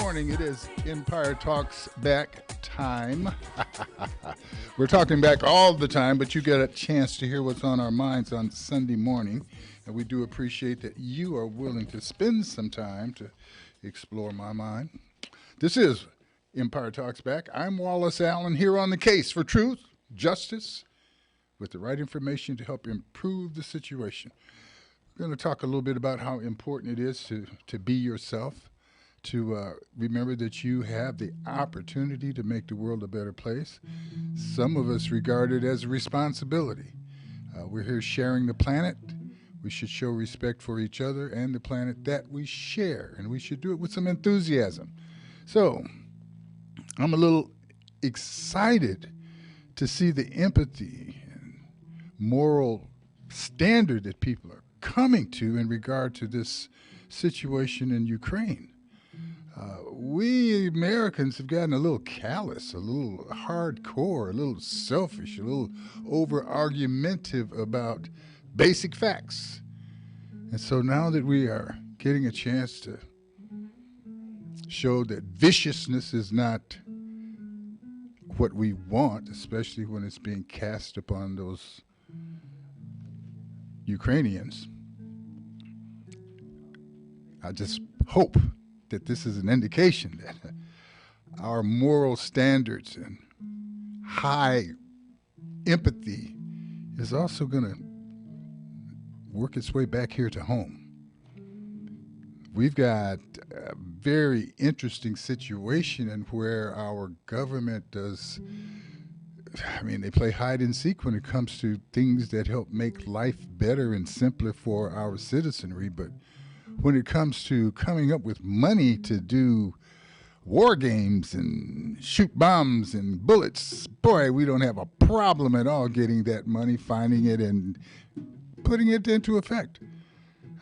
morning. It is Empire Talks Back time. We're talking back all the time, but you get a chance to hear what's on our minds on Sunday morning. And we do appreciate that you are willing to spend some time to explore my mind. This is Empire Talks Back. I'm Wallace Allen here on the case for truth, justice, with the right information to help improve the situation. We're going to talk a little bit about how important it is to be yourself, to remember that you have the opportunity to make the world a better place. Some of us regard it as a responsibility. We're here sharing the planet. We should show respect for each other and the planet that we share, and we should do it with some enthusiasm. So I'm a little excited to see the empathy and moral standard that people are coming to in regard to this situation in Ukraine. We Americans have gotten a little callous, a little hardcore, a little selfish, a little over-argumentative about basic facts. And so now that we are getting a chance to show that viciousness is not what we want, especially when it's being cast upon those Ukrainians, I just hope that this is an indication that our moral standards and high empathy is also going to work its way back here to home. We've got a very interesting situation in where our government they play hide and seek when it comes to things that help make life better and simpler for our citizenry. But when it comes to coming up with money to do war games and shoot bombs and bullets, boy, we don't have a problem at all getting that money, finding it, and putting it into effect.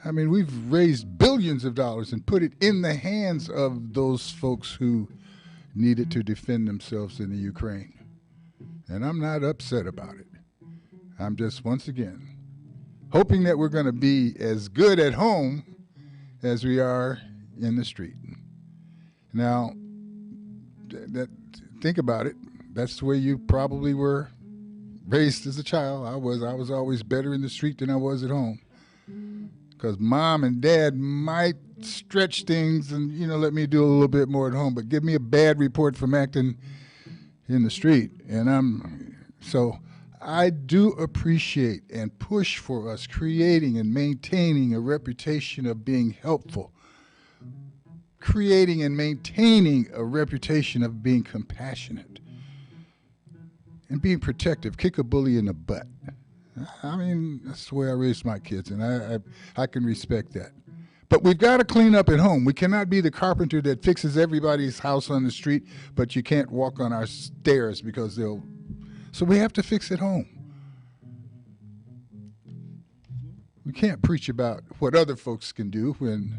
I mean, we've raised billions of dollars and put it in the hands of those folks who needed to defend themselves in the Ukraine. And I'm not upset about it. I'm just, once again, hoping that we're going to be as good at home as we are in the street. Now, think about it. That's the way you probably were raised as a child. I was always better in the street than I was at home, because mom and dad might stretch things and let me do a little bit more at home, but give me a bad report from acting in the street. And so I do appreciate and push for us creating and maintaining a reputation of being helpful, creating and maintaining a reputation of being compassionate, and being protective. Kick a bully in the butt. I mean, that's the way I raised my kids, and I can respect that. But we've got to clean up at home. We cannot be the carpenter that fixes everybody's house on the street, but you can't walk on our stairs because they'll... So we have to fix at home. We can't preach about what other folks can do when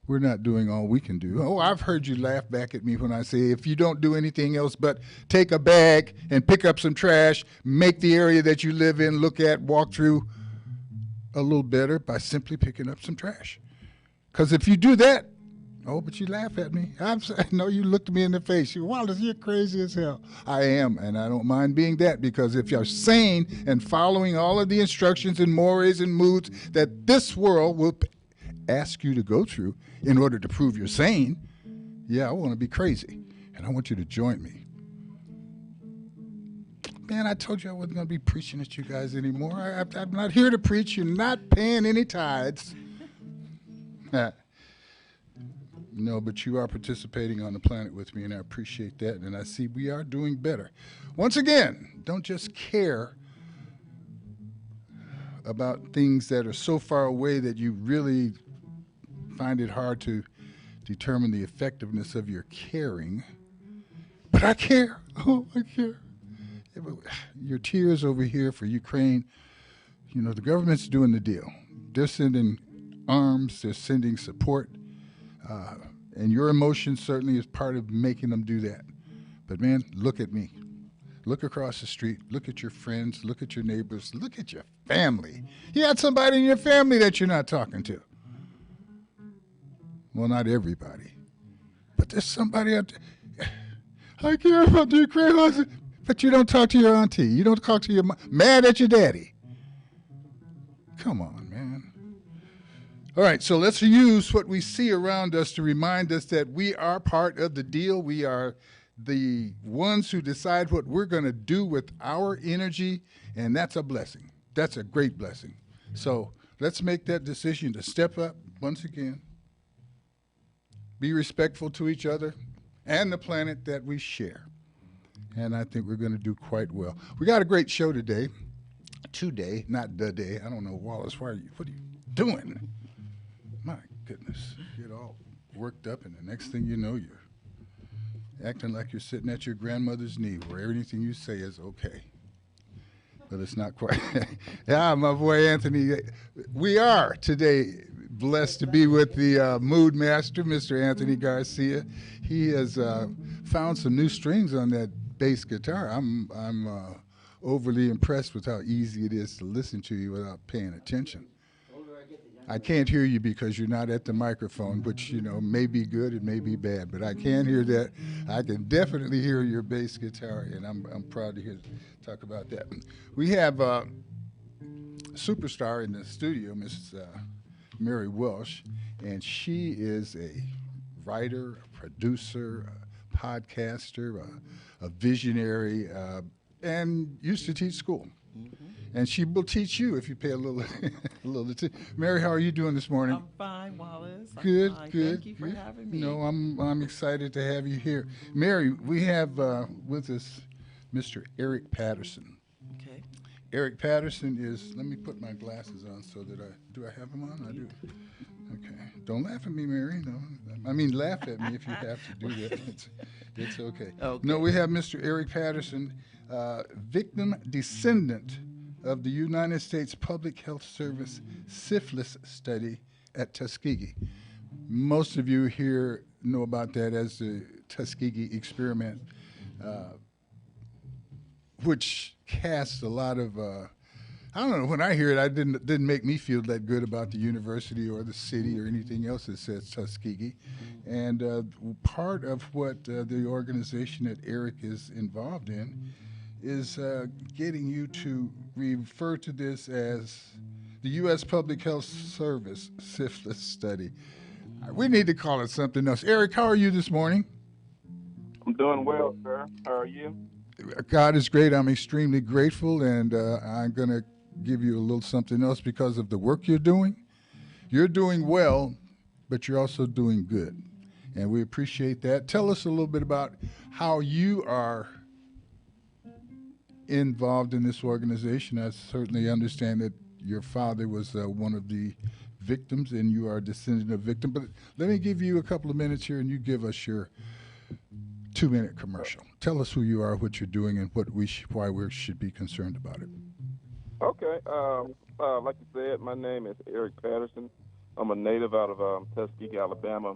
we're not doing all we can do. Oh, I've heard you laugh back at me when I say, if you don't do anything else but take a bag and pick up some trash, make the area that you live in, look at, walk through a little better by simply picking up some trash. Because if you do that, but you laugh at me. No, you looked me in the face. Wallace, you're crazy as hell. I am, and I don't mind being that, because if you're sane and following all of the instructions and mores and moods that this world will ask you to go through in order to prove you're sane, I want to be crazy, and I want you to join me. Man, I told you I wasn't going to be preaching at you guys anymore. I'm not here to preach. You're not paying any tithes. No, but you are participating on the planet with me, and I appreciate that, and I see we are doing better. Once again, don't just care about things that are so far away that you really find it hard to determine the effectiveness of your caring. But I care. Oh, I care. Your tears over here for Ukraine, the government's doing the deal. They're sending arms, they're sending support, and your emotion certainly is part of making them do that. But man, look at me. Look across the street. Look at your friends. Look at your neighbors. Look at your family. You got somebody in your family that you're not talking to. Well, not everybody. but there's somebody out there. I care about your grandma, but you don't talk to your auntie. You don't talk to your mom. Mad at your daddy. Come on, man. All right, so let's use what we see around us to remind us that we are part of the deal. We are the ones who decide what we're going to do with our energy, and that's a blessing. That's a great blessing. So let's make that decision to step up once again, be respectful to each other and the planet that we share. And I think we're going to do quite well. We got a great show today. Today, not the day. I don't know, Wallace, what are you doing? My goodness, you get all worked up, and the next thing you know, you're acting like you're sitting at your grandmother's knee where everything you say is okay. But it's not quite. Yeah, my boy Anthony. We are today blessed to be with the mood master, Mr. Anthony Garcia. He has found some new strings on that bass guitar. I'm overly impressed with how easy it is to listen to you without paying attention. I can't hear you because you're not at the microphone, which, may be good, it may be bad, but I can hear that. I can definitely hear your bass guitar, and I'm proud to talk about that. We have a superstar in the studio, Miss Mary Welsh, and she is a writer, a producer, a podcaster, a visionary, and used to teach school. Mm-hmm. And she will teach you if you pay a little attention. Mary, how are you doing this morning? I'm fine, Wallace. Good. Thank you for having me. No, I'm excited to have you here. Mary, we have with us Mr. Eric Patterson. Okay. Eric Patterson is, let me put my glasses on so that do I have them on? I do. Okay. Don't laugh at me, Mary. No, I mean, laugh at me if you have to do that. It's okay. No, we have Mr. Eric Patterson, victim descendant of the United States Public Health Service syphilis study at Tuskegee. Most of you here know about that as the Tuskegee experiment, which cast a lot of, I don't know, when I hear it, it didn't make me feel that good about the university or the city or anything else that says Tuskegee. And part of what the organization that Eric is involved in is getting you to refer to this as the U.S. Public Health Service syphilis study. We need to call it something else. Eric, how are you this morning? I'm doing well, sir. How are you? God is great. I'm extremely grateful, and I'm going to give you a little something else because of the work you're doing. You're doing well, but you're also doing good, and we appreciate that. Tell us a little bit about how you are involved in this organization. I certainly understand that your father was one of the victims and you are a descendant of victim, but let me give you a couple of minutes here and you give us your 2-minute commercial. Tell us who you are, what you're doing, and why we should be concerned about it. Okay. Like you said, my name is Eric Patterson. I'm a native out of Tuskegee, Alabama,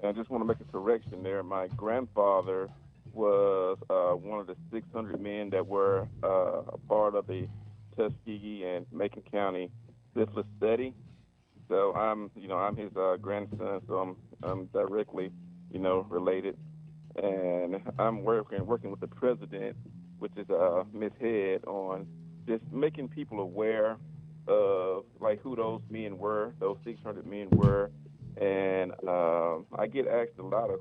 and I just want to make a correction there. My grandfather was one of the 600 men that were a part of the Tuskegee and Macon County syphilis study. So I'm his grandson, so I'm directly, related. And I'm working with the president, which is Ms. Head, on just making people aware of who those men were, those 600 men were. And I get asked a lot of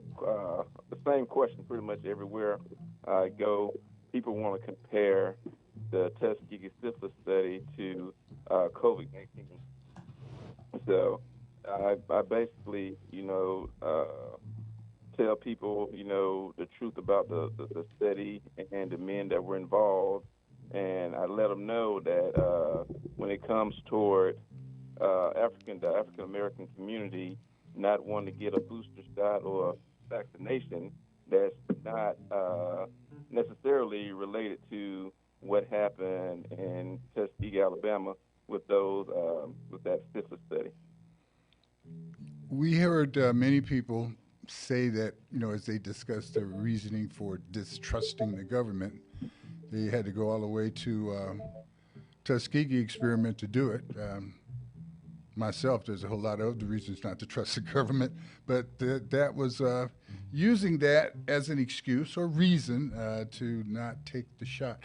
the same question pretty much everywhere I go. People want to compare the Tuskegee syphilis study to COVID-19. So I basically, tell people, the truth about the study and the men that were involved. And I let them know that when it comes toward the African American community not wanting to get a booster shot or a vaccination, that's not necessarily related to what happened in Tuskegee, Alabama, with that syphilis study. We heard many people say that, as they discussed their reasoning for distrusting the government, they had to go all the way to Tuskegee experiment to do it. myself, there's a whole lot of other reasons not to trust the government, but that was using that as an excuse or reason to not take the shot,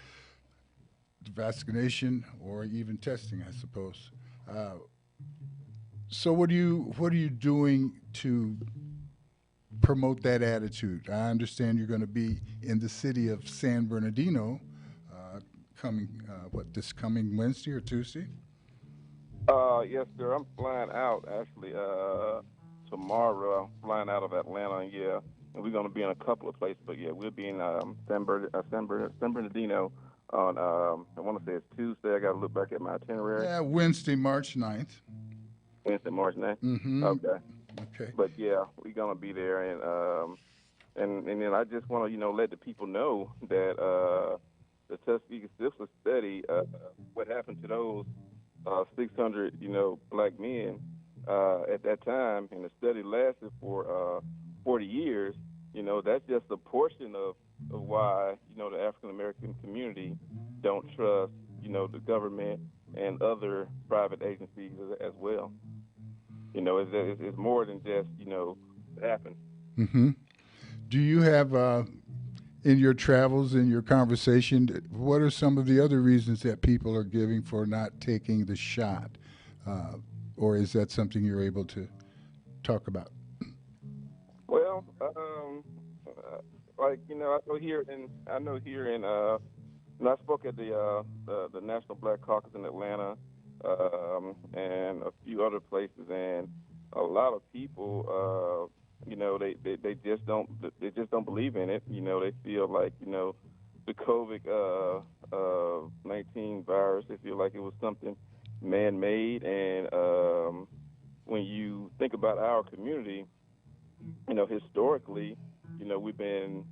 the vaccination, or even testing, I suppose. So what are you doing to promote that attitude? I understand you're going to be in the city of San Bernardino this coming Wednesday or Tuesday? Yes, sir. I'm flying out actually tomorrow. I'm flying out of Atlanta, and we're going to be in a couple of places. But yeah, we'll be in San Bernardino on I want to say it's Tuesday. I got to look back at my itinerary. Yeah, Wednesday, March 9th. Wednesday, March 9th. Mm-hmm. Okay. But yeah, we're going to be there, and then I just want to let the people know that the Tuskegee syphilis study, what happened to those 600, black men at that time, and the study lasted for 40 years. That's just a portion of why, the African American community don't trust, the government and other private agencies as well. It's more than just, it happened. Mm-hmm. Do you have, in your travels, in your conversation, what are some of the other reasons that people are giving for not taking the shot? Or is that something you're able to talk about? Well, I know here in I spoke at the National Black Caucus in Atlanta, and a few other places, and a lot of people, they just don't believe in it. They feel like the COVID-19 virus. They feel like it was something man-made, and when you think about our community, historically, we've been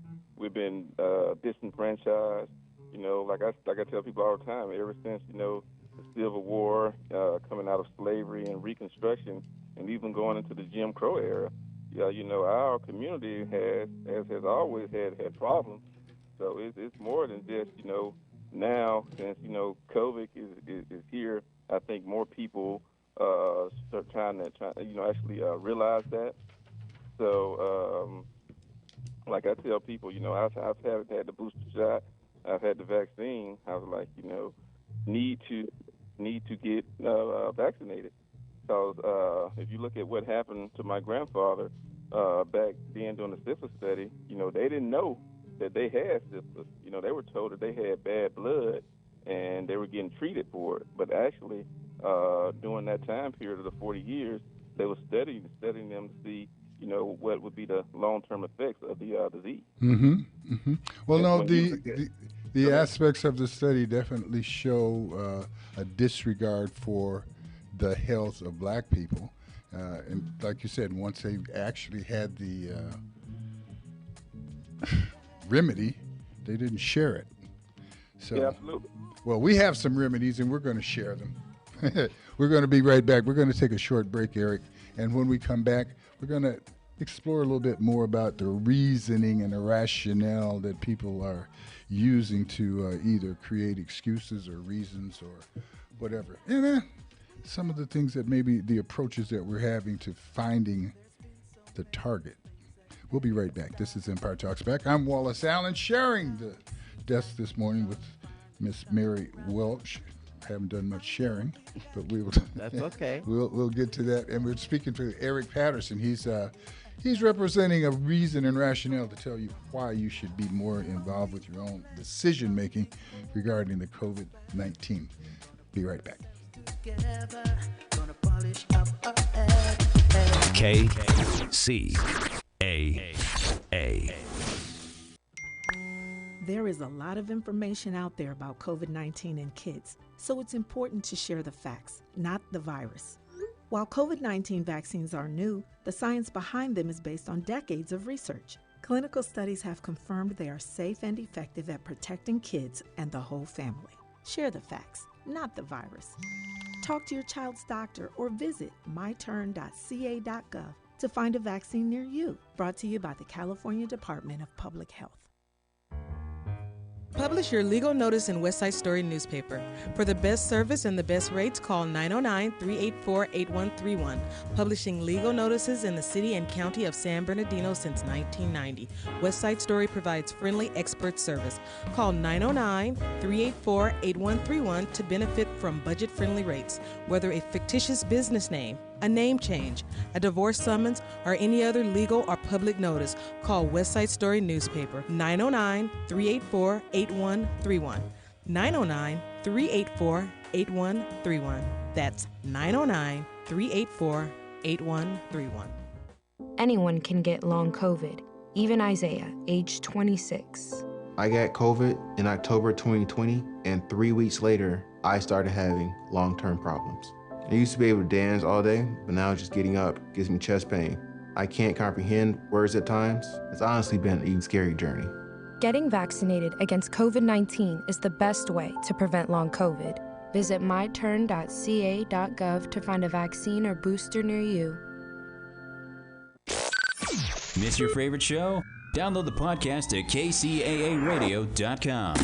disenfranchised. Like I tell people all the time, ever since the Civil War, coming out of slavery and Reconstruction, and even going into the Jim Crow era, our community has always had problems. So it's more than just now, since COVID is here. I think more people start trying actually realize that. So like I tell people, I've had the booster shot, I've had the vaccine. I was like, need to get vaccinated, because if you look at what happened to my grandfather back then during the syphilis study, they didn't know that they had syphilis. They were told that they had bad blood and they were getting treated for it. But actually, during that time period of the 40 years, they were studying them to see, what would be the long-term effects of the disease. Mm-hmm. Mm-hmm. Well, no, the aspects of the study definitely show a disregard for the health of black people. And like you said, once they actually had the remedy, they didn't share it. So, yeah, absolutely. Well, we have some remedies, and we're going to share them. We're going to be right back. We're going to take a short break, Eric. And when we come back, we're going to explore a little bit more about the reasoning and the rationale that people are using to either create excuses or reasons or whatever. And some of the things that maybe the approaches that we're having to finding the target. We'll be right back. This is Empire Talks Back. I'm Wallace Allen, sharing the desk this morning with Miss Mary Welch. Haven't done much sharing, but we will. That's okay. We'll get to that. And we're speaking to Eric Patterson. He's representing a reason and rationale to tell you why you should be more involved with your own decision making regarding the COVID-19. Be right back. KCAA. There is a lot of information out there about COVID-19 in kids, so it's important to share the facts, not the virus. While COVID-19 vaccines are new, the science behind them is based on decades of research. Clinical studies have confirmed they are safe and effective at protecting kids and the whole family. Share the facts, not the virus. Talk to your child's doctor or visit myturn.ca.gov to find a vaccine near you. Brought to you by the California Department of Public Health. Publish your legal notice in West Side Story newspaper. For the best service and the best rates, call 909-384-8131. Publishing legal notices in the city and county of San Bernardino since 1990. West Side Story provides friendly expert service. Call 909-384-8131 to benefit from budget-friendly rates. Whether a fictitious business name, a name change, a divorce summons, or any other legal or public notice, call West Side Story newspaper 909-384-8131. 909-384-8131. That's 909-384-8131. Anyone can get long COVID, even Isaiah, age 26. I got COVID in October 2020, and 3 weeks later, I started having long-term problems. I used to be able to dance all day, but now just getting up gives me chest pain. I can't comprehend words at times. It's honestly been an even scary journey. Getting vaccinated against COVID-19 is the best way to prevent long COVID. Visit myturn.ca.gov to find a vaccine or booster near you. Miss your favorite show? Download the podcast at KCAAradio.com.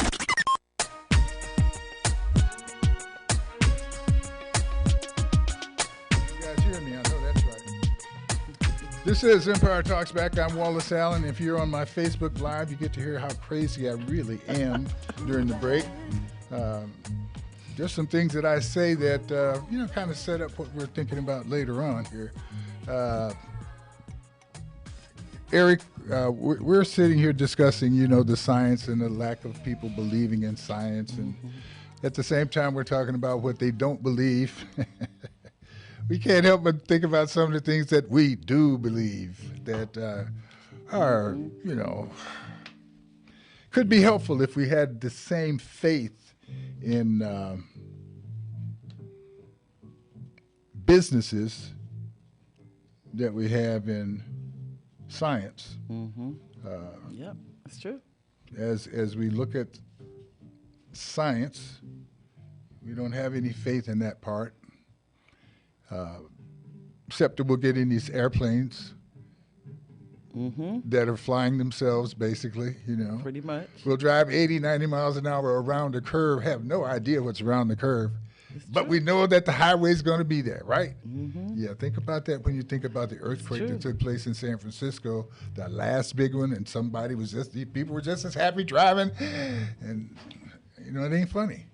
This is Empire Talks Back. I'm Wallace Allen. If you're on my Facebook Live, you get to hear how crazy I really am during the break. There's some things that I say that, kind of set up what we're thinking about later on here. Eric, we're sitting here discussing, the science and the lack of people believing in science. And at the same time, we're talking about what they don't believe. We can't help but think about some of the things that we do believe that are, could be helpful if we had the same faith in businesses that we have in science. Yep, that's true. As we look at science, we don't have any faith in that part. Except that we'll get in these airplanes that are flying themselves, basically, Pretty much. We'll drive 80, 90 miles an hour around a curve, have no idea what's around the curve. But we know that the highway's going to be there, right? Yeah, think about that when you think about the earthquake that took place in San Francisco, the last big one, and people were just as happy driving, and, it ain't funny.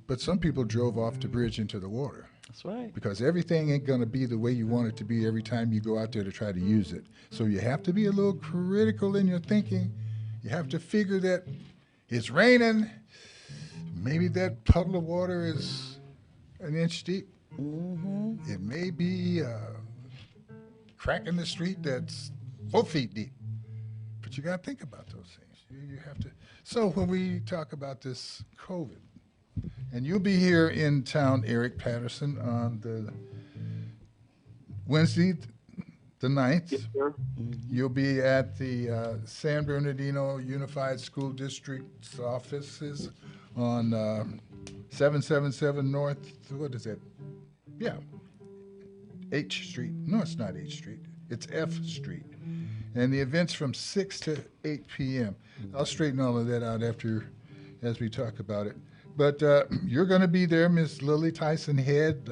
But some people drove off the bridge into the water. That's right. Because everything ain't going to be the way you want it to be every time you go out there to try to use it. So you have to be a little critical in your thinking. You have to figure that it's raining. Maybe that puddle of water is an inch deep. It may be a crack in the street that's 4 feet deep. But you got to think about those things. You have to. So when we talk about this COVID, and you'll be here in town, Eric Patterson, on the Wednesday, the 9th. Yes, sir. You'll be at the San Bernardino Unified School District's offices on 777 North, what is that? Yeah, H Street. No, it's not H Street. It's F Street. And the event's from 6 to 8 p.m. I'll straighten all of that out as we talk about it. But you're going to be there, Miss Lily Tyson Head.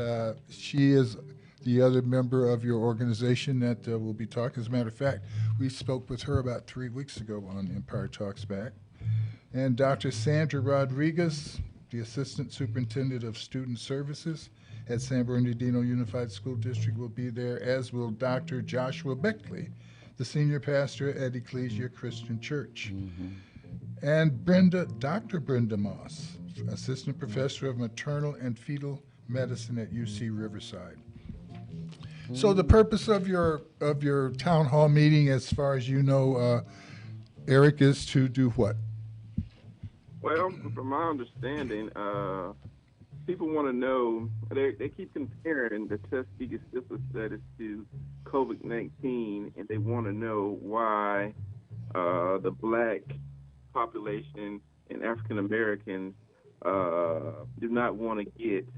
She is the other member of your organization that will be talking. As a matter of fact, we spoke with her about 3 weeks ago on Empire Talks Back. And Dr. Sandra Rodriguez, the Assistant Superintendent of Student Services at San Bernardino Unified School District, will be there, as will Dr. Joshua Beckley, the Senior Pastor at Ecclesia Christian Church. And Dr. Brenda Moss, Assistant Professor of Maternal and Fetal Medicine at UC Riverside. So the purpose of your town hall meeting, as far as you know, Eric, is to do what? Well, from my understanding, people want to know, they keep comparing the Tuskegee syphilis status to COVID-19, and they want to know why the black population and African Americans do not want to get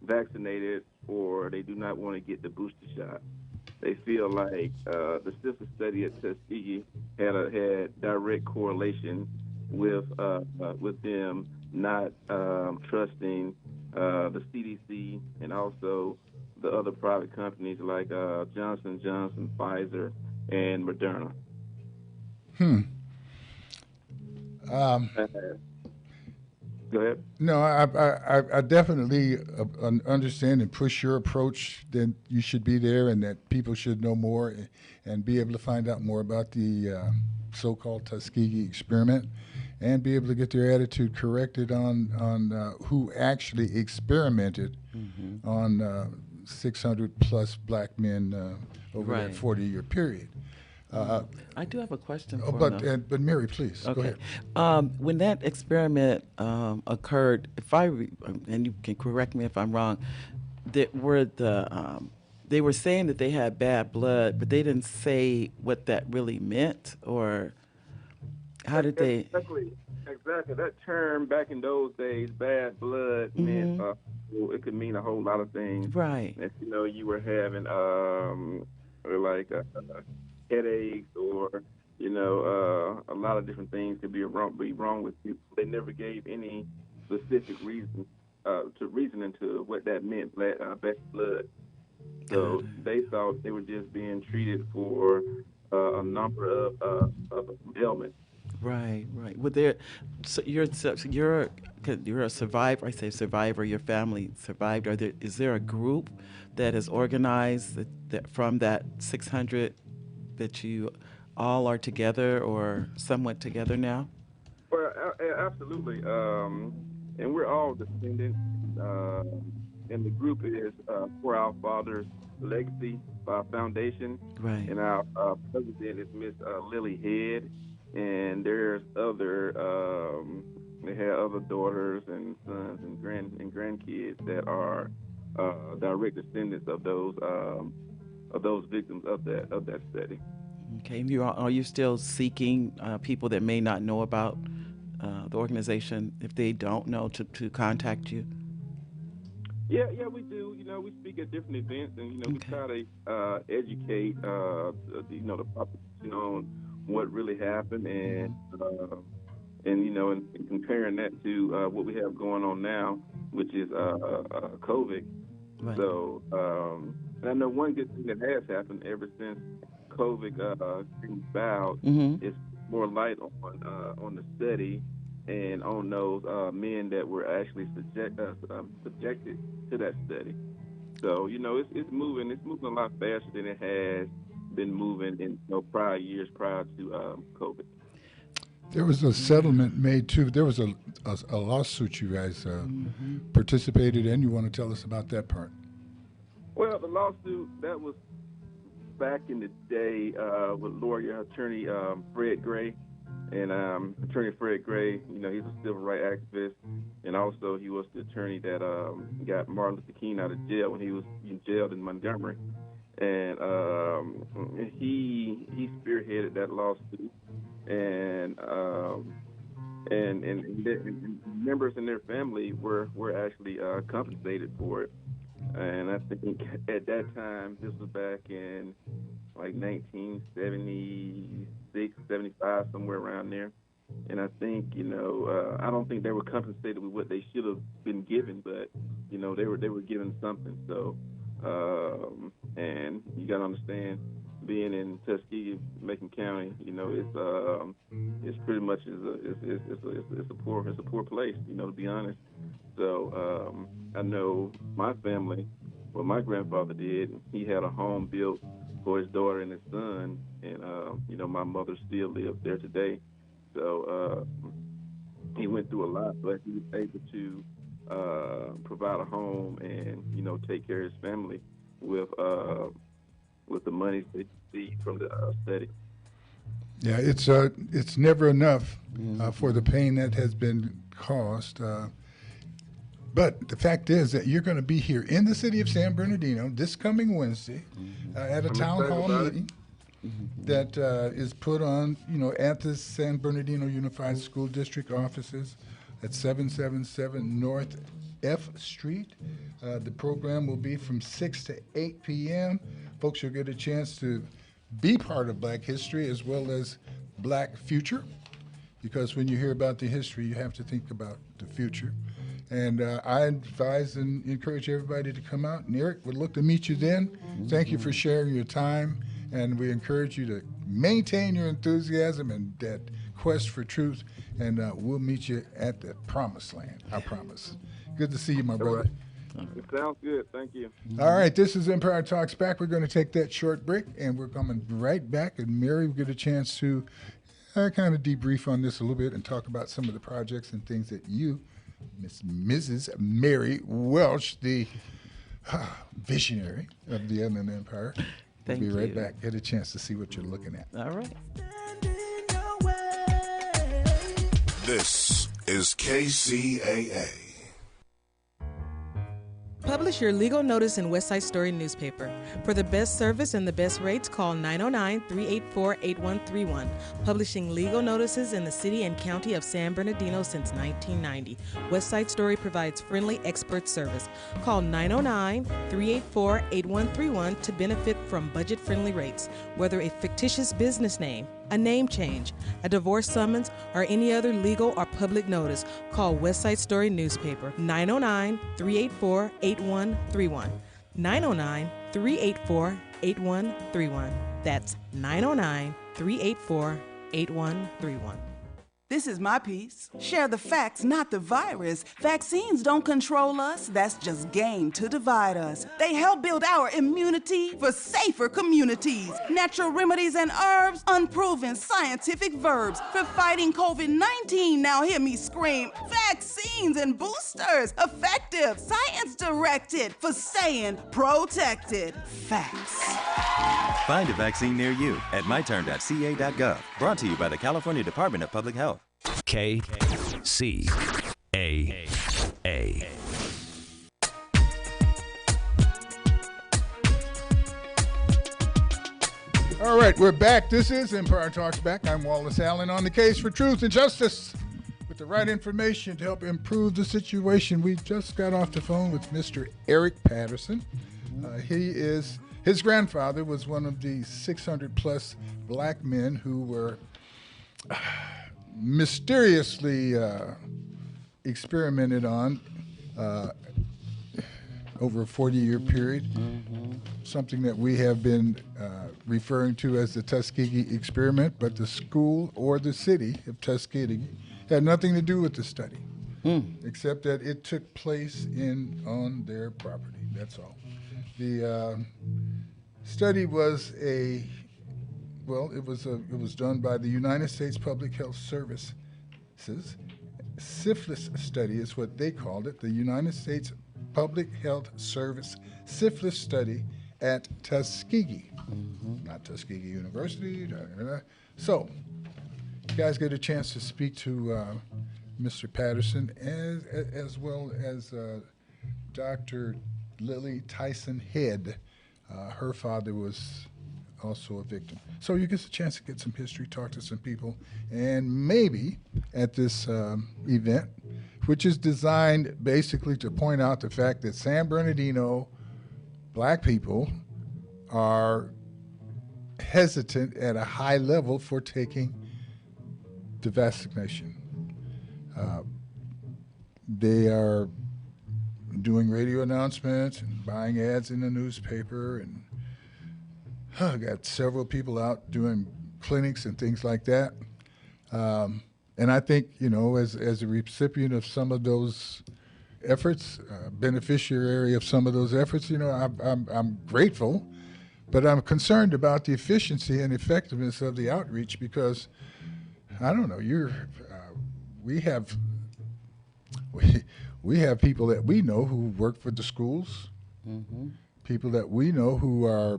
vaccinated, or they do not want to get the booster shot. They feel like the syphilis study at Tuskegee had direct correlation with them not trusting the CDC and also the other private companies like Johnson & Johnson, Pfizer, and Moderna. Go ahead. No, I definitely understand and push your approach that you should be there and that people should know more and be able to find out more about the so-called Tuskegee experiment and be able to get their attitude corrected on who actually experimented on 600 plus black men over that 40-year period. I do have a question for but Mary, please, go ahead. When that experiment occurred, and you can correct me if I'm wrong, they were saying that they had bad blood, but they didn't say what that really meant, or how did they? Exactly. That term back in those days, bad blood, meant it could mean a whole lot of things. Right. If you were having headaches or a lot of different things could be wrong with you. They never gave any specific reason into what that meant, bad blood. So they thought they were just being treated for a number of ailments. Right. Well, you're a survivor. I say survivor. Your family survived. Is there a group that is organized that from that 600 that you all are together or somewhat together now? Well, absolutely. And we're all descendants. And the group is For Our Father's Legacy Foundation. Right. And our president is Miss Lily Head. And there's they have other daughters and sons and grandkids that are direct descendants of those victims of that study. Okay. And are you still seeking people that may not know about the organization, if they don't know, to contact you? Yeah, we do. We speak at different events, and we try to educate the population on what really happened, and comparing that to what we have going on now, which is COVID. Right. So, and I know one good thing that has happened ever since COVID came about is more light on the study and on those men that were actually subjected to that study. So it's moving a lot faster than it has been moving in prior years prior to COVID. There was a settlement made too. There was a lawsuit you guys participated in. You want to tell us about that part? Well, the lawsuit that was back in the day with lawyer attorney Fred Gray. And Attorney Fred Gray, he's a civil rights activist, and also he was the attorney that got Martin Luther King out of jail when he was jailed in Montgomery. And he spearheaded that lawsuit, and members in their family were actually compensated for it. And I think at that time, this was back in like 1976, 75, somewhere around there. And I think, I don't think they were compensated with what they should have been given, but, they were given something. So, and you got to understand, being in Tuskegee, Macon County, it's pretty much it's a poor place, to be honest. So I know my family, what my grandfather did, he had a home built for his daughter and his son, and my mother still lives there today. So he went through a lot, but he was able to provide a home and take care of his family with the money that he received from the study. Yeah, it's never enough for the pain that has been caused. But the fact is that you're going to be here in the city of San Bernardino this coming Wednesday at a town hall meeting that is put on, at the San Bernardino Unified School District offices at 777 North F Street. The program will be from 6 to 8 p.m. Folks, you'll get a chance to be part of Black history as well as Black future. because when you hear about the history, you have to think about the future. And I advise and encourage everybody to come out. And Eric, would look to meet you then. Thank you for sharing your time. And we encourage you to maintain your enthusiasm and that quest for truth. And we'll meet you at the promised land, I promise. Good to see you, my brother. It sounds good. Thank you. All right, this is Empire Talks Back. We're going to take that short break, and we're coming right back. And Mary will get a chance to kind of debrief on this a little bit and talk about some of the projects and things that you, Mrs. Mary Welch, the visionary of the Inland Empire. Thank We'll be right you. back. Get a chance to see what you're looking at. All right. This is KCAA. Publish your legal notice in West Side Story newspaper. For the best service and the best rates, call 909-384-8131. Publishing legal notices in the city and county of San Bernardino since 1990. West Side Story provides friendly expert service. Call 909-384-8131 to benefit from budget-friendly rates. Whether a fictitious business name, a name change, a divorce summons, or any other legal or public notice, call West Side Story newspaper 909-384-8131. 909-384-8131. That's 909-384-8131. This is my piece. Share the facts, not the virus. Vaccines don't control us. That's just game to divide us. They help build our immunity for safer communities. Natural remedies and herbs, unproven scientific verbs for fighting COVID-19. Now hear me scream. Vaccines and boosters, effective, science-directed for staying protected. Facts. Find a vaccine near you at myturn.ca.gov. Brought to you by the California Department of Public Health. KCAA. All right, we're back. This is Empire Talks Back. I'm Wallace Allen on the case for truth and justice with the right information to help improve the situation. We just got off the phone with Mr. Eric Patterson. His grandfather was one of the 600 plus black men who were mysteriously experimented on over a 40-year period, something that we have been referring to as the Tuskegee experiment, but the school or the city of Tuskegee had nothing to do with the study, except that it took place on their property. That's all. The study was it was done by the United States Public Health Services. Syphilis study is what they called it, the United States Public Health Service syphilis study at Tuskegee, not Tuskegee University. So, you guys get a chance to speak to Mr. Patterson as well as Dr. Lily Tyson Head. Her father was also a victim. So you get a chance to get some history, talk to some people, and maybe at this event, which is designed basically to point out the fact that San Bernardino black people are hesitant at a high level for taking the vaccination. They are doing radio announcements and buying ads in the newspaper, and got several people out doing clinics and things like that. And I think, as a recipient of some of those efforts, beneficiary of some of those efforts, I'm grateful, but I'm concerned about the efficiency and effectiveness of the outreach because, I don't know, we have people that we know who work for the schools, people that we know who are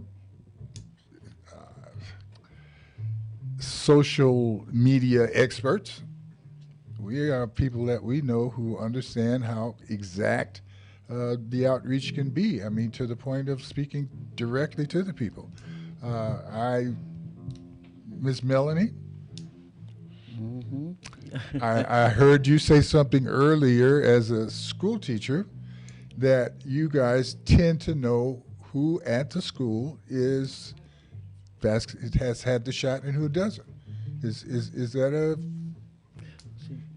social media experts. We are people that we know who understand how exact the outreach can be. I mean, to the point of speaking directly to the people. Miss Melanie, I heard you say something earlier as a school teacher that you guys tend to know who at the school has had the shot and who doesn't. Is that a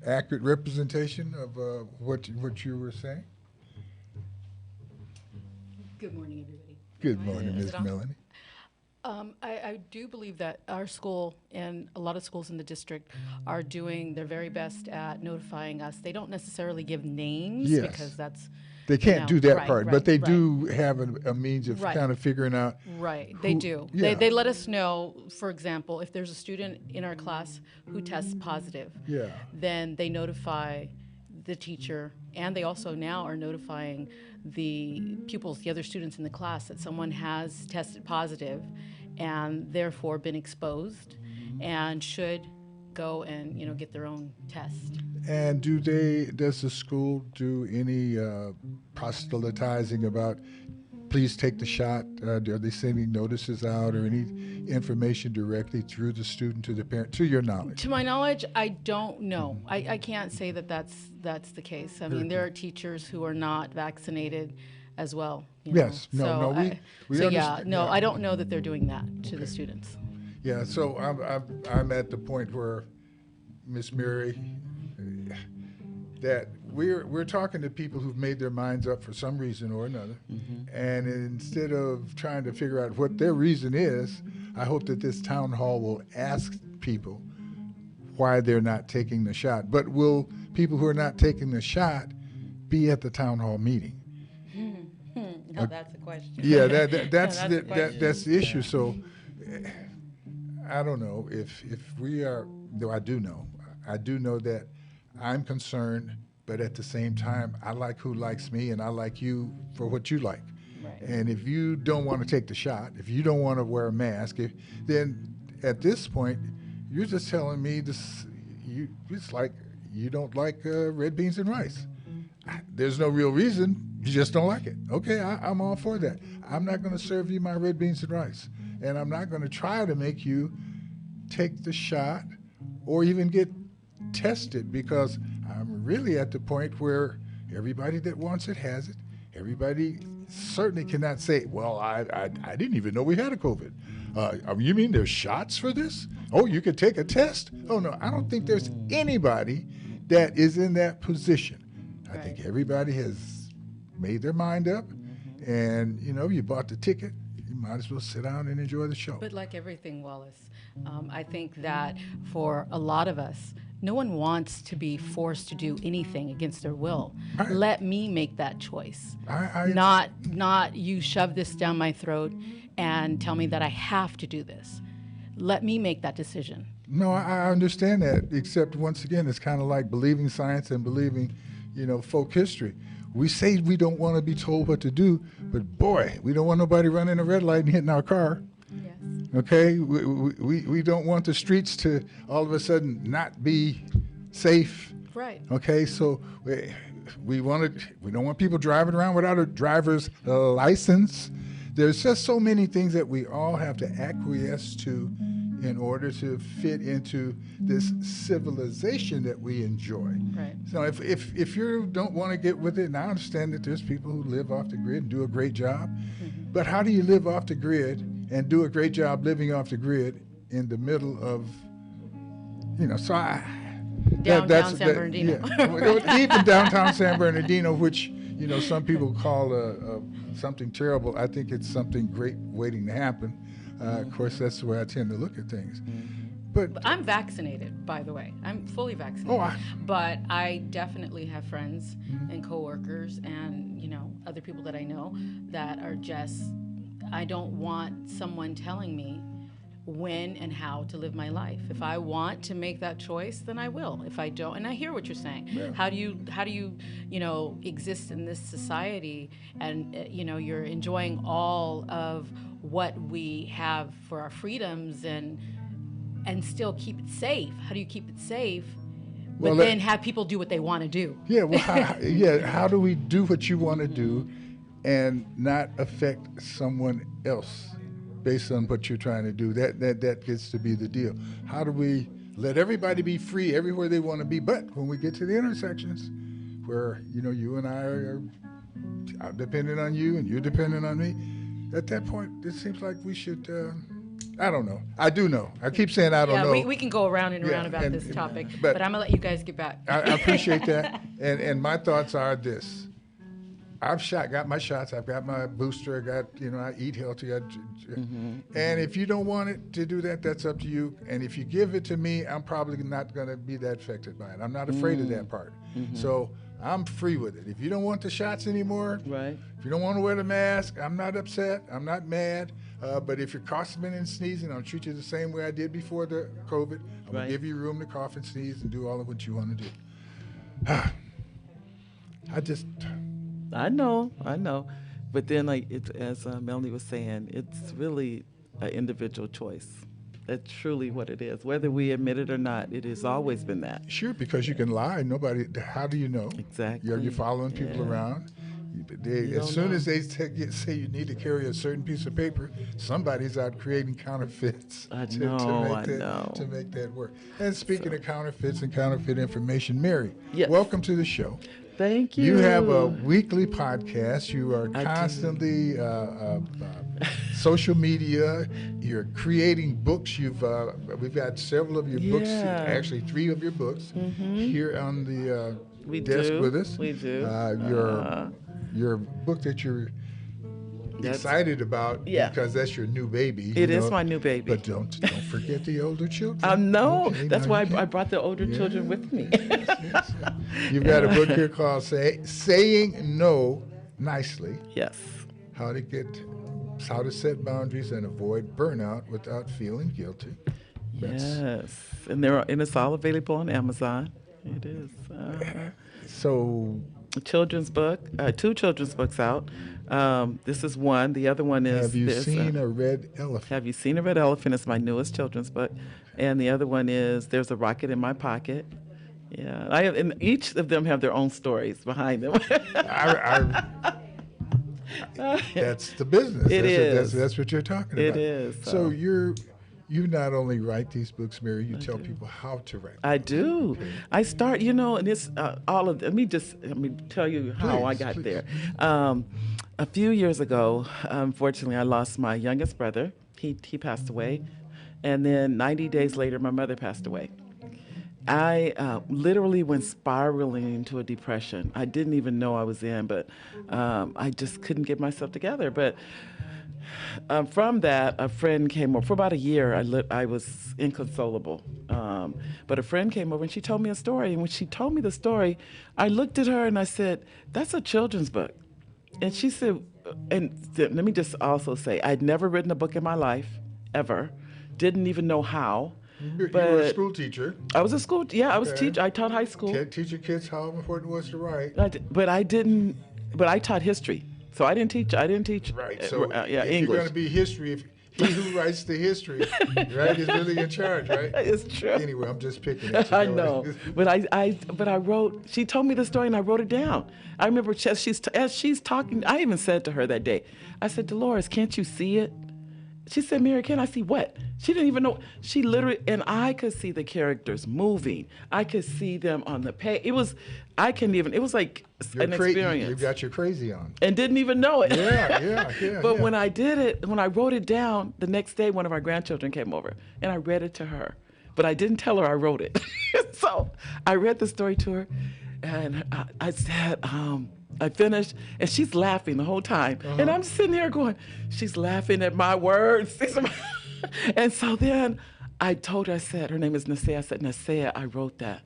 accurate representation of what you were saying? Good morning, everybody. Good morning, Ms. Melanie. I do believe that our school and a lot of schools in the district are doing their very best at notifying us. They don't necessarily give names Yes. because that's They can't do that part, but they right. do have a means of kind of figuring out. Right, they do. Yeah. They let us know, for example, if there's a student in our class who tests positive, Yeah. then they notify the teacher, and they also now are notifying the pupils, the other students in the class, that someone has tested positive and therefore been exposed and should go and get their own test. And does the school do any proselytizing about please take the shot? Are they sending notices out or any information directly through the student to the parent, to your knowledge? To my knowledge, I don't know. I can't say that that's the case. I mean, there are teachers who are not vaccinated as well. Yes. So I I don't know that they're doing that to the students. Yeah, so I'm at the point where, Miss Mary, that we're talking to people who've made their minds up for some reason or another, and instead of trying to figure out what their reason is, I hope that this town hall will ask people why they're not taking the shot. But will people who are not taking the shot be at the town hall meeting? No, that's a question. Yeah, that's the issue. So I don't know if we are. Though I do know that I'm concerned, but at the same time, I like who likes me, and I like you for what you like. Right. And if you don't want to take the shot, if you don't want to wear a mask, then at this point, you're just telling me this. It's like you don't like red beans and rice. There's no real reason. You just don't like it. Okay, I'm all for that. I'm not going to serve you my red beans and rice. And I'm not going to try to make you take the shot or even get tested, because I'm really at the point where everybody that wants it has it. Everybody certainly cannot say, well, I didn't even know we had a COVID. You mean there's shots for this? Oh, you could take a test? Oh, no, I don't think there's anybody that is in that position. I think everybody has made their mind up, and you bought the ticket, you might as well sit down and enjoy the show. But like everything, Wallace, I think that for a lot of us, no one wants to be forced to do anything against their will. Let me make that choice. Not you shove this down my throat and tell me that I have to do this. Let me make that decision. No, I understand that, except once again, it's kind of like believing science and believing, folk history. We say we don't want to be told what to do, but boy, we don't want nobody running a red light and hitting our car. Yes. Okay? We don't want the streets to all of a sudden not be safe. Right. Okay, so we don't want people driving around without a driver's license. There's just so many things that we all have to acquiesce to in order to fit into this civilization that we enjoy. Right. So if you don't want to get with it, and I understand that there's people who live off the grid and do a great job, but how do you live off the grid and do a great job living off the grid in the middle of, Downtown San Bernardino. Yeah. Even downtown San Bernardino, which, some people call something terrible. I think it's something great waiting to happen. Of course, that's the way I tend to look at things. But I'm vaccinated, by the way. I'm fully vaccinated. But I definitely have friends and coworkers and, other people that I know that are just, I don't want someone telling me when and how to live my life. If I want to make that choice, then I will. If I don't, and I hear what you're saying. Yeah. How do you exist in this society and you're enjoying all of what we have for our freedoms and still keep it safe? How do you keep it safe but then have people do what they want to do? Yeah, well, how do we do what you want to do and not affect someone else based on what you're trying to do? That gets to be the deal. How do we let everybody be free everywhere they want to be, but when we get to the intersections where, you and I are dependent on you and you're dependent on me, at that point, it seems like we should I don't know. I do know. I keep saying I don't know. We can go around and around about this topic, but I'm going to let you guys get back. I appreciate that. And my thoughts are this. Got my shots. I've got my booster. I eat healthy. And if you don't want it to do that, that's up to you. And if you give it to me, I'm probably not going to be that affected by it. I'm not afraid of that part. So I'm free with it. If you don't want the shots anymore, right. If you don't want to wear the mask, I'm not upset. I'm not mad. But if you're coughing and sneezing, I'll treat you the same way I did before the COVID. I'm going to give you room to cough and sneeze and do all of what you want to do. I know. But then, as Melanie was saying, it's really an individual choice. That's truly what it is. Whether we admit it or not, it has always been that. Sure, because you can lie. How do you know? Exactly. You're following people around. As soon as they say you need to carry a certain piece of paper, somebody's out creating counterfeits to make that work. And speaking of counterfeits and counterfeit information, Mary, welcome to the show. Thank you. You have a weekly podcast. You are constantly social media. You're creating books. We've got several of your books, actually 3 of your books, here on the desk with us. We do. Your book that you're excited about because that's your new baby. It is my new baby. But don't forget the older children. I know. That's why I brought the older children with me. Yes. You've got a book here called Saying No Nicely. Yes. How to set boundaries and avoid burnout without feeling guilty. Yes. And it's all available on Amazon. It is. So a children's book, 2 children's books out. This is one. The other one is Have You Seen a Red Elephant? Have You Seen a Red Elephant? It's my newest children's book. And the other one is There's a Rocket in My Pocket. Yeah, and each of them have their own stories behind them. That's the business. It is. That's what you're talking about. It is. So you not only write these books, Mary, you tell people how to write. I do. Okay. I start, and it's all of. Let me tell you how I got there. A few years ago, unfortunately, I lost my youngest brother. He passed away, and then 90 days later, my mother passed away. I literally went spiraling into a depression. I didn't even know I was in, but I just couldn't get myself together. But from that, a friend came over. For about a year, I was inconsolable. But a friend came over and she told me a story. And when she told me the story, I looked at her and I said, "That's a children's book." And she said, let me just also say, I'd never written a book in my life, ever. Didn't even know how. You were a school teacher. I was a school, I was teacher. I taught high school. Teach your kids how important it was to write. But I taught history. So I didn't teach. Right. So English. You're going to be history. If he who writes the history, right, is really in charge, right? It's true. Anyway, I'm just picking it. I know. But I wrote. She told me the story and I wrote it down. I remember as she's talking. I even said to her that day. I said, "Dolores, can't you see it?" She said, "Mary, can I see what?" She didn't even know. She literally, and I could see the characters moving. I could see them on the page. It was like an experience. You got your crazy on. And didn't even know it. Yeah. But when I did it, when I wrote it down, the next day one of our grandchildren came over and I read it to her. But I didn't tell her I wrote it. So I read the story to her and I said, I finished, and she's laughing the whole time. And I'm sitting there going, she's laughing at my words. And so then I told her, I said, her name is Nasea. I said, Nasea, I wrote that.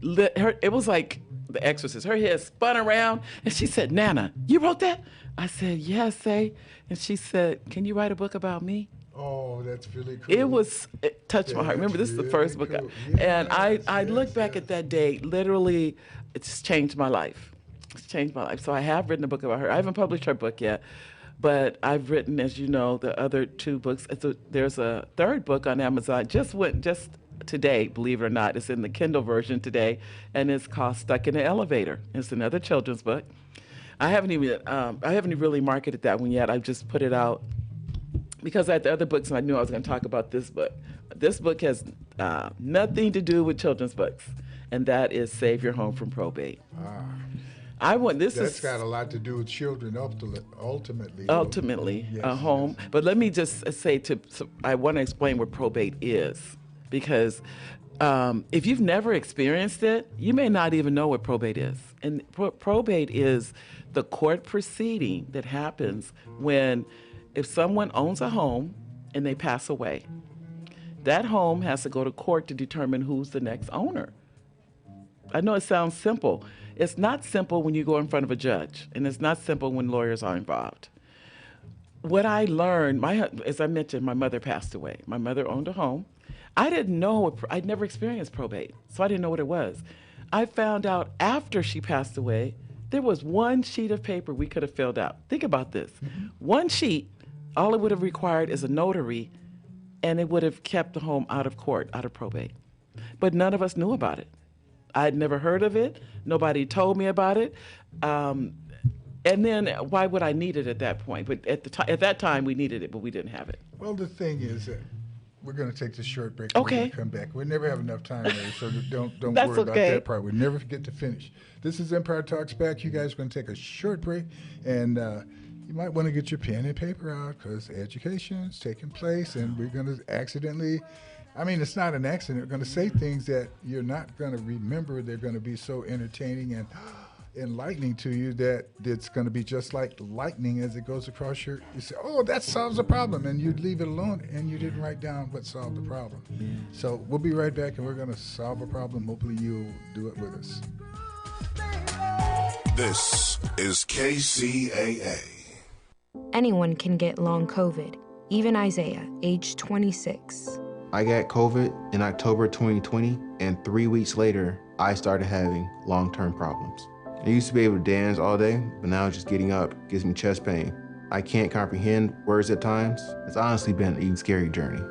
It was like The Exorcist. Her head spun around, and she said, Nana, you wrote that? I said, yes, say. And she said, can you write a book about me? Oh, that's really cool. It touched my heart. Remember, this is the first book. And I look back at that day, literally, it's changed my life. It's changed my life. So I have written a book about her. I haven't published her book yet, but I've written, as you know, the other 2 books. There's a 3rd book on Amazon. Just today, believe it or not. It's in the Kindle version today, and it's called Stuck in the Elevator. It's another children's book. I haven't even really marketed that one yet. I've just put it out because I had the other books, and I knew I was going to talk about this book. This book has nothing to do with children's books, and that is Save Your Home from Probate. That's got a lot to do with children ultimately. Ultimately, Yes, a home. yes. But let me just say I want to explain what probate is, because if you've never experienced it, you may not even know what probate is. And probate is the court proceeding that happens if someone owns a home and they pass away. That home has to go to court to determine who's the next owner. I know it sounds simple. It's not simple when you go in front of a judge, and it's not simple when lawyers are involved. What I learned, as I mentioned, my mother passed away. My mother owned a home. I didn't know, I'd never experienced probate, so I didn't know what it was. I found out after she passed away, there was one sheet of paper we could have filled out. Think about this. Mm-hmm. One sheet, all it would have required is a notary, and it would have kept the home out of court, out of probate. But none of us knew about it. I'd never heard of it. Nobody told me about it. And then why would I need it at that point? But at that time, we needed it, but we didn't have it. Well, the thing is that we're going to take this short break. Okay. We're going to come back. We'll never have enough time, Mary, so don't That's worry about okay. that part. We'll never get to finish. This is Empire Talks Back. You guys are going to take a short break, and you might want to get your pen and paper out because education is taking place, and we're going to accidentally... it's not an accident. We're going to say things that you're not going to remember. They're going to be so entertaining and enlightening to you that it's going to be just like lightning as it goes across you say, oh, that solves the problem. And you'd leave it alone, and you didn't write down what solved the problem. Yeah. So we'll be right back, and we're going to solve a problem. Hopefully you'll do it with us. This is KCAA. Anyone can get long COVID, even Isaiah, age 26. I got COVID in October 2020, and 3 weeks later, I started having long-term problems. I used to be able to dance all day, but now just getting up gives me chest pain. I can't comprehend words at times. It's honestly been a scary journey.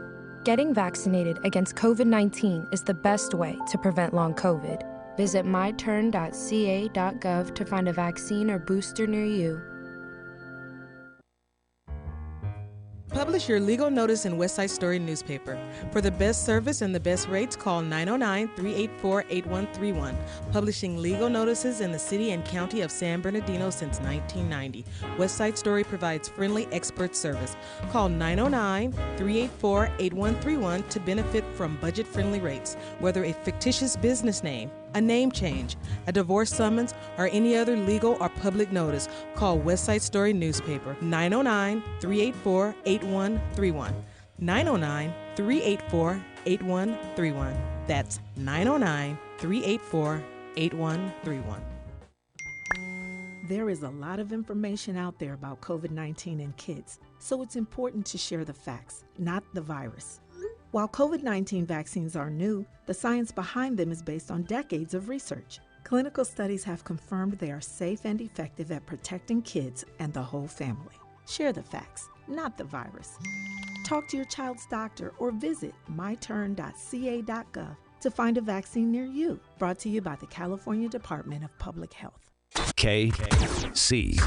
Getting vaccinated against COVID-19 is the best way to prevent long COVID. Visit myturn.ca.gov to find a vaccine or booster near you. Publish your legal notice in West Side Story newspaper. For the best service and the best rates, call 909-384-8131. Publishing legal notices in the city and county of San Bernardino since 1990. West Side Story provides friendly expert service. Call 909-384-8131 to benefit from budget-friendly rates. Whether a fictitious business name, a name change, a divorce summons, or any other legal or public notice, call West Side Story newspaper 909-384-8131. 909-384-8131. That's 909-384-8131. There is a lot of information out there about COVID-19 and kids, so it's important to share the facts, not the virus. While COVID-19 vaccines are new, the science behind them is based on decades of research. Clinical studies have confirmed they are safe and effective at protecting kids and the whole family. Share the facts, not the virus. Talk to your child's doctor or visit myturn.ca.gov to find a vaccine near you. Brought to you by the California Department of Public Health. KCAA.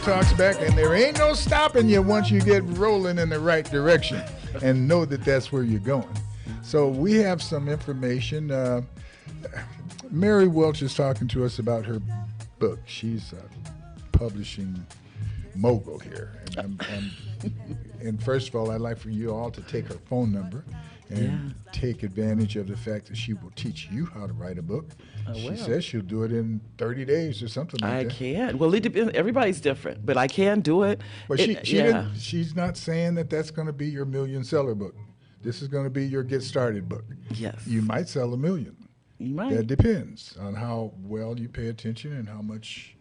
Talks back, and there ain't no stopping you once you get rolling in the right direction and know that that's where you're going. So we have some information. Mary Welch is talking to us about her book. She's a publishing mogul here. And first of all, I'd like for you all to take her phone number and take advantage of the fact that she will teach you how to write a book. She says she'll do it in 30 days or something like that. I can. Well, it depends. Everybody's different, but I can do it. But she's not saying that that's going to be your million-seller book. This is going to be your get-started book. Yes. You might sell 1 million. You might. That depends on how well you pay attention and how much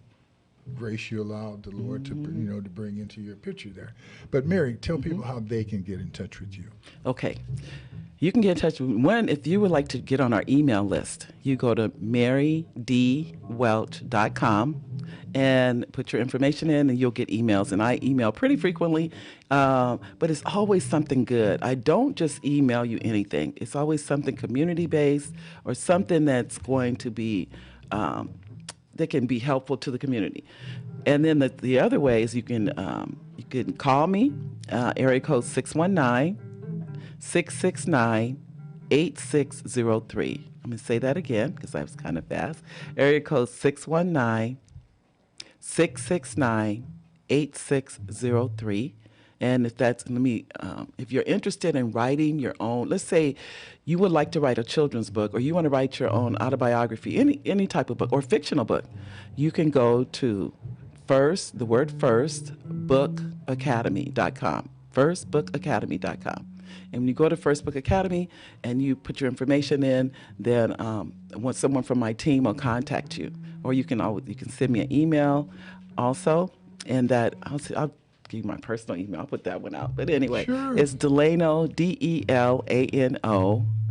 grace you allow the Lord to bring into your picture there. But Mary, tell people how they can get in touch with you. Okay. You can get in touch with one if you would like to get on our email list. You go to marydwelch.com, and put your information in, and you'll get emails. And I email pretty frequently, but it's always something good. I don't just email you anything. It's always something community-based or something that's going to be that can be helpful to the community. And then the other way is you can call me, area code 619-669-8603. I'm going to say that again because I was kind of fast. Area code 619-669-8603. And if you're interested in writing your own, let's say you would like to write a children's book, or you want to write your own autobiography, any type of book, or fictional book, you can go to firstbookacademy.com. Firstbookacademy.com. And when you go to First Book Academy and you put your information in, then someone from my team will contact you, or you can send me an email also, and that I'll give you my personal email. I'll put that one out. But anyway, Sure. It's Delano, Delano.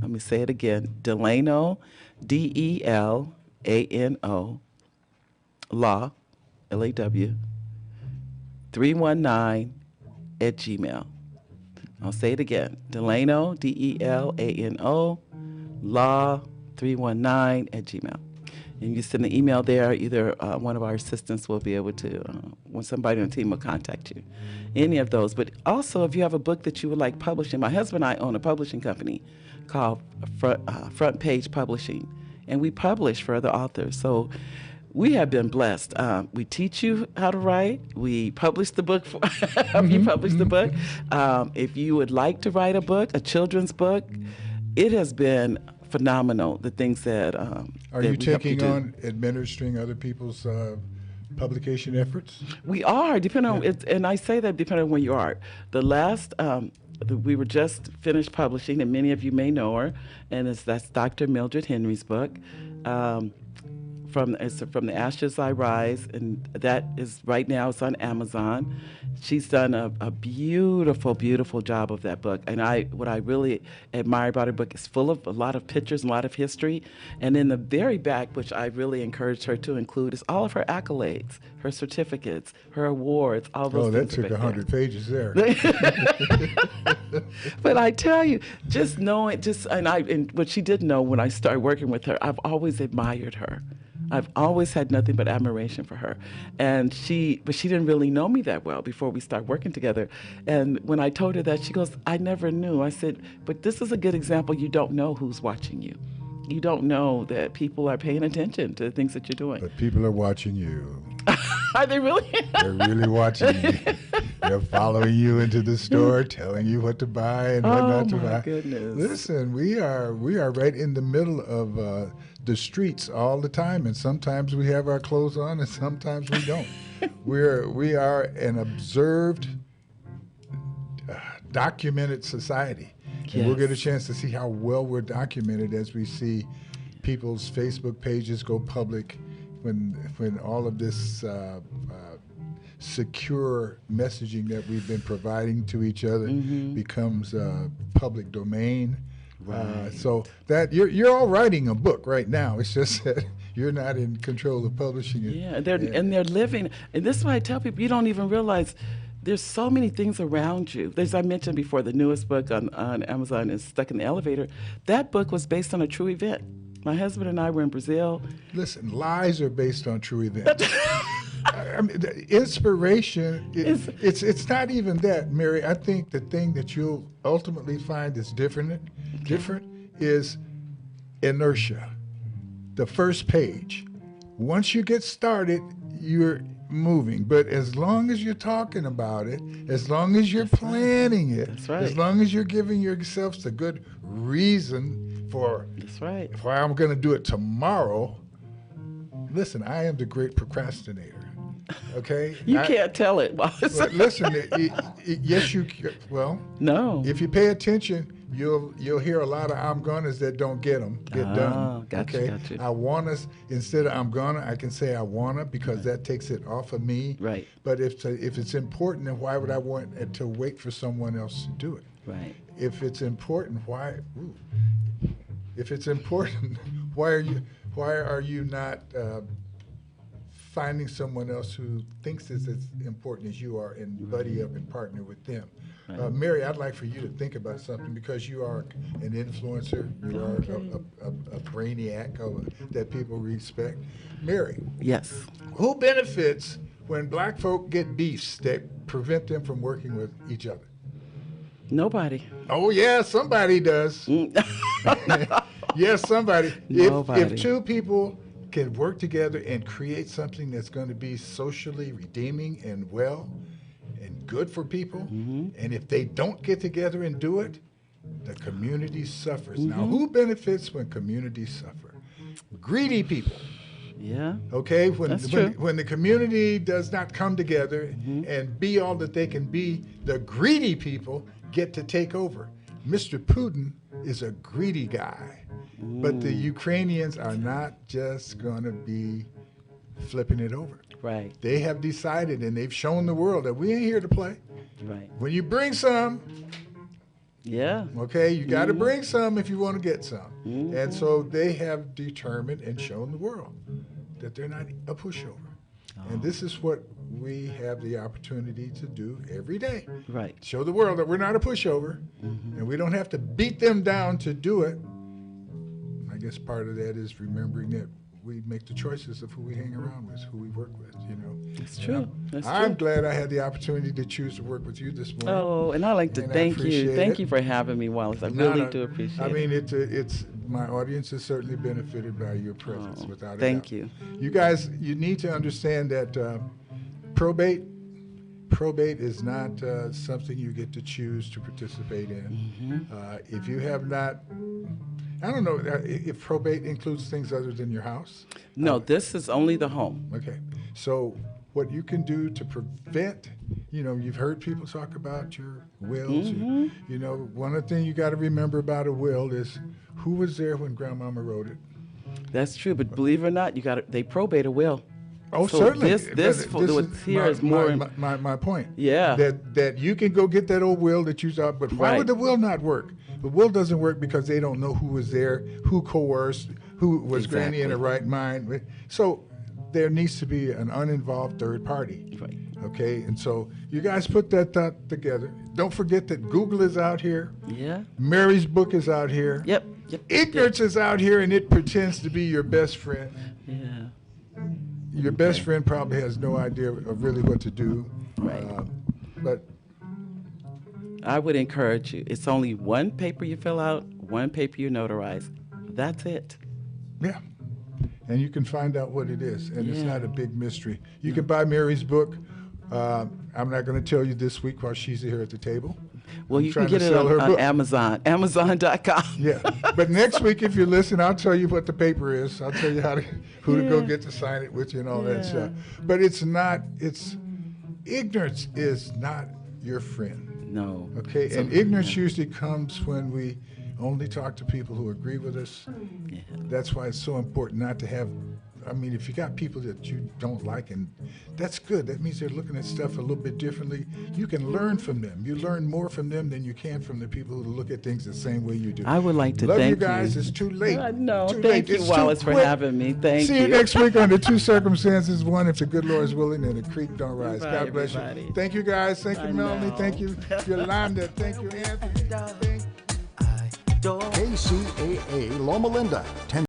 Let me say it again. Delano, Delano, law, LAW, 319 at Gmail. I'll say it again. Delano, Delano, law, 319 at Gmail. And you send an email there. Either one of our assistants will be able to, when somebody on the team will contact you. Any of those. But also, if you have a book that you would like publishing, my husband and I own a publishing company called Front Page Publishing, and we publish for other authors. So we have been blessed. We teach you how to write. We publish the book. You publish the book. If you would like to write a book, a children's book, it has been phenomenal, the things that Are you taking on administering other people's publication efforts? We are, depending on it, and I say that depending on where you are. The last, we were just finished publishing, and many of you may know her, and that's Dr. Mildred Henry's book. From the Ashes I Rise, and that is right now, it's on Amazon. She's done a beautiful, beautiful job of that book. And what I really admire about her book is full of a lot of pictures and a lot of history. And in the very back, which I really encouraged her to include, is all of her accolades, her certificates, her awards, all those things. Oh, that took 100 pages there. But I tell you, just knowing, and what she did know when I started working with her, I've always admired her. I've always had nothing but admiration for her. But she didn't really know me that well before we started working together. And when I told her that, she goes, I never knew. I said, but this is a good example. You don't know who's watching you. You don't know that people are paying attention to the things that you're doing. But people are watching you. Are they really? They're really watching you. They're following you into the store, telling you what to buy and what not to buy. Oh, my goodness. Listen, we are right in the middle of the streets all the time, and sometimes we have our clothes on and sometimes we don't. We are an observed, documented society. Yes. And we'll get a chance to see how well we're documented as we see people's Facebook pages go public when all of this secure messaging that we've been providing to each other becomes public domain. Right. So that you're all writing a book right now. It's just that you're not in control of publishing it. Yeah, they're living. And this is why I tell people, you don't even realize there's so many things around you. As I mentioned before, the newest book on Amazon is Stuck in the Elevator. That book was based on a true event. My husband and I were in Brazil. Listen, lies are based on true events. I mean, the inspiration, it's not even that, Mary. I think the thing that you'll ultimately find is different is inertia. The first page. Once you get started, you're moving. But as long as you're talking about it, as long as you're planning it, as long as you're giving yourselves a good reason for why I'm going to do it tomorrow, listen, I am the great procrastinator. Okay? You can't tell it, Wallace. But listen, yes, you can. Well, no. If you pay attention, you'll hear a lot of I'm gonna's that don't get done. Gotcha. I wanna, instead of I'm gonna, I can say I wanna, because that takes it off of me. Right. But if it's important, then why would I want to wait for someone else to do it? Right. If it's important, why? If it's important, why are you not finding someone else who thinks it's as important as you are and buddy up and partner with them. Mary, I'd like for you to think about something because you are an influencer. You are a brainiac that people respect. Mary. Yes. Who benefits when black folk get beefs that prevent them from working with each other? Nobody. Oh, yeah, somebody does. Yes, somebody. Nobody. If two people can work together and create something that's going to be socially redeeming and well and good for people, and if they don't get together and do it, the community suffers. Now, who benefits when communities suffer? Greedy people. Yeah. Okay, When the community does not come together and be all that they can be, the greedy people get to take over. Mr. Putin is a greedy guy, but the Ukrainians are not just going to be flipping it over. Right. They have decided and they've shown the world that we ain't here to play. Right. When you bring some, yeah. Okay, you got to bring some if you want to get some. And so they have determined and shown the world that they're not a pushover. And this is what we have the opportunity to do every day. Right. Show the world that we're not a pushover and we don't have to beat them down to do it. I guess part of that is remembering that we make the choices of who we hang around with, who we work with, you know. It's true. I'm glad I had the opportunity to choose to work with you this morning. Oh, and I'd like to thank you. Thank you for having me, Wallace. I really do appreciate it. I mean, it's my audience has certainly benefited by your presence, without a doubt. Thank you. You guys, you need to understand that probate is not something you get to choose to participate in. If you have not, I don't know if probate includes things other than your house. No, this is only the home. Okay. So what you can do to prevent, you know, you've heard people talk about your wills. You know, one of the things you got to remember about a will is who was there when Grandmama wrote it. That's true, but believe it or not, they probate a will. Oh, so certainly. This what's here is more. My point. Yeah. That you can go get that old will that you thought, but why would the will not work? The will doesn't work because they don't know who was there, who coerced, who was Granny in her right mind. So there needs to be an uninvolved third party. Right. Okay, and so you guys put that thought together. Don't forget that Google is out here. Yeah. Mary's book is out here. Yep. Ignorance is out here, and it pretends to be your best friend. Yeah. Your best friend probably has no idea of really what to do. Right. But I would encourage you. It's only one paper you fill out, one paper you notarize. That's it. Yeah. And you can find out what it is, and it's not a big mystery. You can buy Mary's book. I'm not going to tell you this week while she's here at the table. Well, you can get it on Amazon, Amazon.com. Yeah, but next week, if you listen, I'll tell you what the paper is. I'll tell you who to go get to sign it with you and all that stuff. But ignorance is not your friend. No. Okay, and ignorance usually comes when we only talk to people who agree with us. Yeah. That's why it's so important not to have, I mean, if you got people that you don't like, and that's good. That means they're looking at stuff a little bit differently. You can learn from them. You learn more from them than you can from the people who look at things the same way you do. I would like to Love thank you guys. It's too late. No, too thank late. you, It's Wallace, too for quick. having me. Thank you. See you next week under two circumstances. One, if the good Lord is willing and the creek don't rise. Bye, God bless everybody. you. Thank you, guys. Thank Bye you, Melanie. now. Thank you, Yolanda. Thank you, Anthony. KCAA Loma Linda, 10